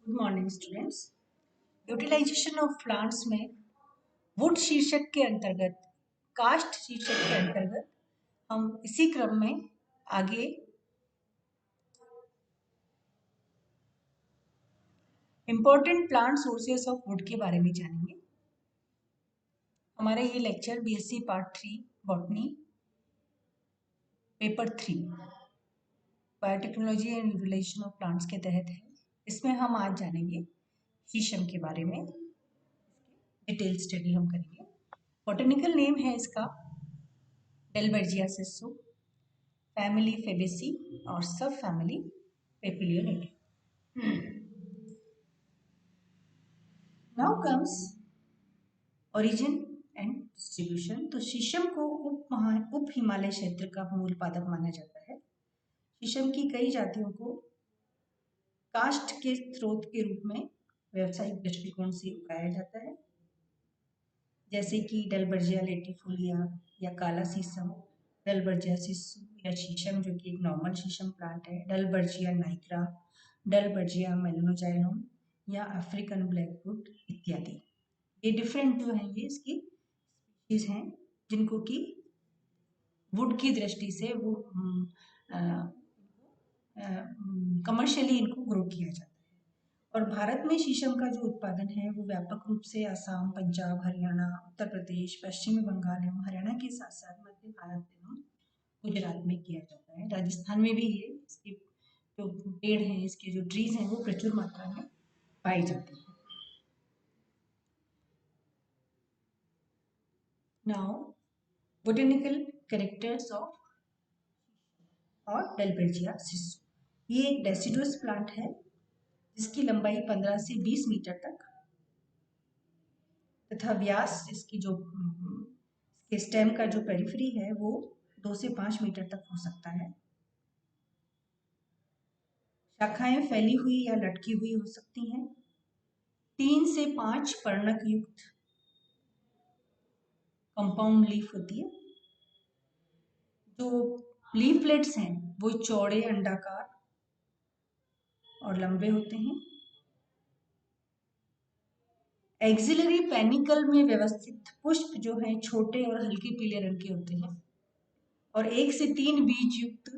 Good morning students. Utilization of plants में wood शीर्षक के अंतर्गत, कास्ट शीर्षक के अंतर्गत हम इसी क्रम में आगे important plant sources of wood के बारे में जानेंगे। हमारा ये lecture BSc part 3 botany paper 3 biotechnology and utilization of plants के तहत है। इसमें हम आज जानेंगे शीशम के बारे में, डिटेल स्टडी हम करेंगे। बॉटनिकल नेम है इसका डेल्बर्जिया सिसु, फैमिली फेबेसी और सब family Papilionatae. Now comes origin and distribution. तो शीशम को उप हिमालय क्षेत्र का मूल पादप माना जाता है। शीशम की कई जातियों को काष्ठ के स्रोत के रूप में व्यावसायिक दृष्टिकोण से उगाया जाता है, जैसे कि डेल्बर्जिया लेटिफोलिया या काला शीशम, डेल्बर्जिया सिसु या शीशम जो कि एक नॉर्मल शीशम प्लांट है, डेल्बर्जिया नाइग्रा, डेल्बर्जिया मेलानोजाइलम या अफ्रीकन ब्लैकवुड इत्यादि। ये डिफरेंट जो है ये इसकी स्पीशीज हैं जिनको कि वुड की दृष्टि से वो कमर्शियली इनको ग्रो किया जाता है। और भारत में शीशम का जो उत्पादन है वो व्यापक रूप से असम, पंजाब, हरियाणा, उत्तर प्रदेश, पश्चिमी बंगाल एवं हरियाणा के साथ साथ मध्य भारत एवं गुजरात में किया जाता है। राजस्थान में भी ये इसके जो पेड़ हैं, इसके जो ट्रीज हैं वो प्रचुर मात्रा में पाई जाती है। नाउ बोटेनिकल कैरेक्टर्स ऑफ और डेल्बर्जिया सिसु। ये एक डेसिडुअस प्लांट है जिसकी लंबाई 15 से 20 मीटर तक तथा व्यास इसकी जो स्टेम का जो पेरिफेरी है वो 2 से 5 मीटर तक हो सकता है। शाखाएं फैली हुई या लटकी हुई हो सकती हैं। 3 से 5 पर्णक युक्त कंपाउंड लीफ होती है। जो लीफलेट्स हैं वो चौड़े, अंडाकार और लंबे होते हैं। एक्सिलरी पेनिकल में व्यवस्थित पुष्प जो हैं छोटे और हल्के पीले रंग के होते हैं और 1 से 3 बीज युक्त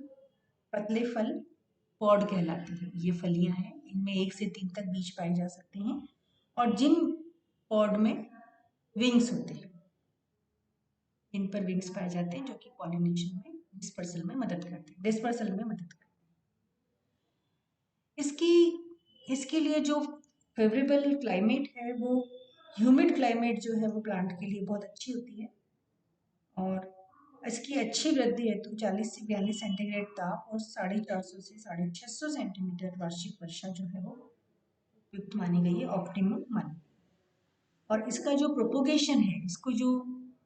पतले फल पॉड कहलाते हैं। ये फलियां हैं, इनमें 1 से 3 तक बीज पाए जा सकते हैं और जिन पॉड में विंग्स होते हैं, इन पर विंग्स पाए जाते हैं जो कि पॉलिनेशन में डिस्पर्सल में मदद करते हैं। इसके लिए जो फेवरेबल क्लाइमेट है वो ह्यूमिड क्लाइमेट जो है वो प्लांट के लिए बहुत अच्छी होती है और इसकी अच्छी वृद्धि हेतु 40 से 42 सेंटीग्रेड ताप और 450 से 650 सेंटीमीटर वार्षिक वर्षा जो है वो उपयुक्त मानी गई है, ऑप्टिमम मानी। और इसका जो प्रोपोगेशन है, इसको जो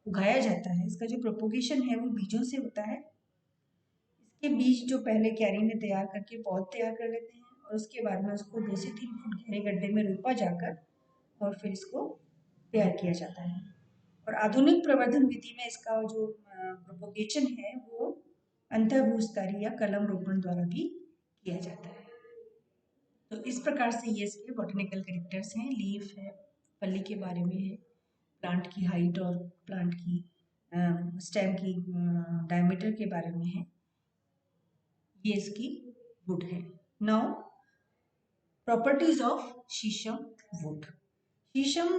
उगाया जाता है, इसका जो प्रोपोगेशन है वो बीजों से होता है। इसके बीज जो पहले क्यारी में तैयार करके पौध तैयार कर लेते हैं और उसके बाद में उसको 2 से 3 फुट गहरे गड्ढे में रोपा जाकर और फिर इसको तैयार किया जाता है। और आधुनिक प्रवर्धन विधि में इसका जो प्रोपोगेशन है वो अंतःभूस्थारी या कलम रोपण द्वारा भी किया जाता है। तो इस प्रकार से ये इसके बॉटनिकल कैरेक्टर्स हैं। लीफ है, फली के बारे में है, प्लांट की हाइट और प्लांट की स्टेम की डायमीटर के बारे में है। ये इसकी वुड है। नाउ प्रॉपर्टीज ऑफ शीशम वुड। शीशम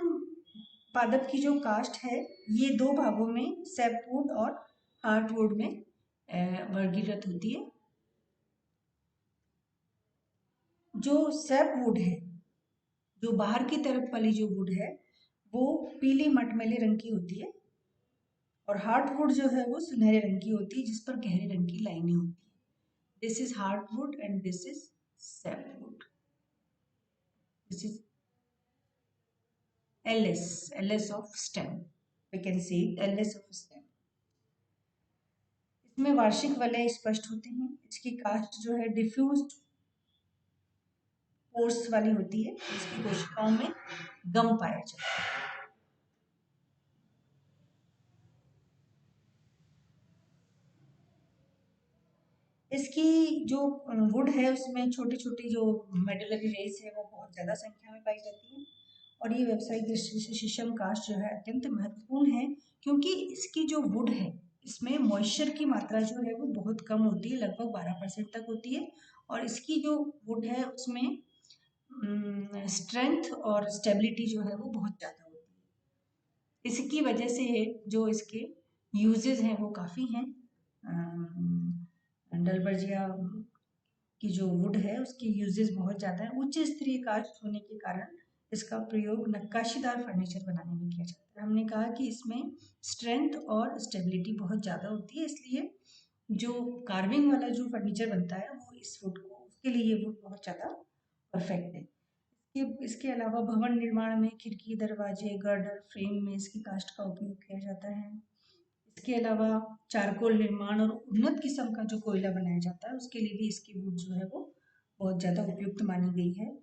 पादप की जो कास्ट है ये 2 भागों में सैपवुड और हार्टवुड में वर्गीकृत होती है। जो सैपवुड है, जो बाहर की तरफ वाली जो वुड है वो पीली मटमैले रंग की होती है और हार्टवुड जो है वो सुनहरे रंग की होती है जिस पर गहरे रंग की लाइनें होती है। This is heartwood and this is sapwood. This is LS of stem. We can see LS of stem. इसमें वार्षिक वलय स्पष्ट होते हैं। इसकी कास्ट जो है डिफ्यूज्ड पोर्स वाली होती है। इसकी कोशिकाओं में गम पाया जाता है। इसकी जो वुड है उसमें छोटी छोटी जो मेडुलरी रेस है वो बहुत ज़्यादा संख्या में पाई जाती है। और ये व्यावसायिक दृष्टि से शीशम काष्ठ जो है अत्यंत महत्वपूर्ण है, क्योंकि इसकी जो वुड है इसमें मॉइस्चर की मात्रा जो है वो बहुत कम होती है, लगभग 12% तक होती है। और इसकी जो वुड है उसमें स्ट्रेंथ और स्टेबिलिटी जो है वो बहुत ज़्यादा होती है। इसकी वजह से जो इसके यूजेस हैं वो काफ़ी हैं। डलबर्जिया की जो वुड है उसके यूजेस बहुत ज़्यादा है। उच्च स्तरीय काष्ठ होने के कारण इसका प्रयोग नक्काशीदार फर्नीचर बनाने में किया जाता है। हमने कहा कि इसमें स्ट्रेंथ और स्टेबिलिटी बहुत ज़्यादा होती है, इसलिए जो कार्विंग वाला जो फर्नीचर बनता है वो इस वुड को, उसके लिए ये वुड बहुत ज़्यादा परफेक्ट है। इसके अलावा भवन निर्माण में खिड़की, दरवाजे, गर्डर, फ्रेम में इसकी काष्ठ का उपयोग किया जाता है। इसके अलावा चारकोल निर्माण और उन्नत किस्म का जो कोयला बनाया जाता है उसके लिए भी इसकी वुड जो है वो बहुत ज़्यादा उपयुक्त मानी गई है।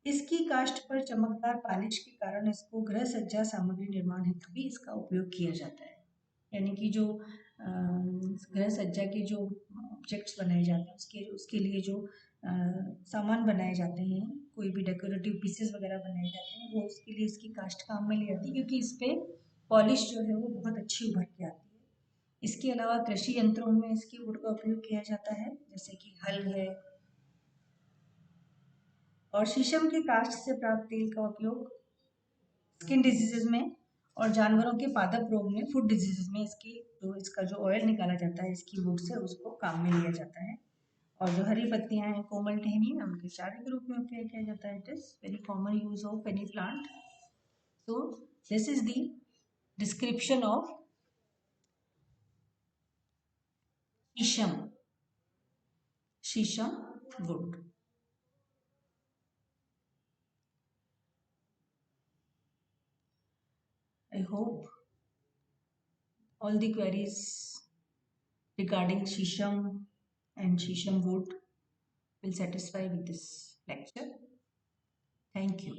इसकी काष्ठ पर चमकदार पॉलिश के कारण इसको गृह सज्जा सामग्री निर्माण हेतु भी इसका उपयोग किया जाता है। यानी कि जो गृह सज्जा के जो ऑब्जेक्ट्स बनाए जाते हैं उसके उसके लिए जो सामान बनाए जाते हैं, कोई भी डेकोरेटिव पीसेस वगैरह बनाए जाते हैं, वो उसके लिए इसकी काष्ठ काम में ली जाती है, क्योंकि इस पे पॉलिश जो है वो बहुत अच्छी उभर के आती है। इसके अलावा कृषि यंत्रों में इसकी वुड का उपयोग किया जाता है, जैसे कि हल है। और शीशम के काष्ठ से प्राप्त तेल का उपयोग स्किन डिजीजेज में और जानवरों के पादप रोग में, फूड डिजीजेज में इसकी जो इसका जो ऑयल निकाला जाता है इसकी वुड से, उसको काम में लिया जाता है। और जो हरी पत्तियां हैं, कोमल टहनी है, उनके चारे के रूप में उपयोग किया जाता है। It is very common use of any plant. So this is the description of शीशम, शीशम would. I hope all the queries regarding Shisham and Shisham wood will satisfy with this lecture. Thank you.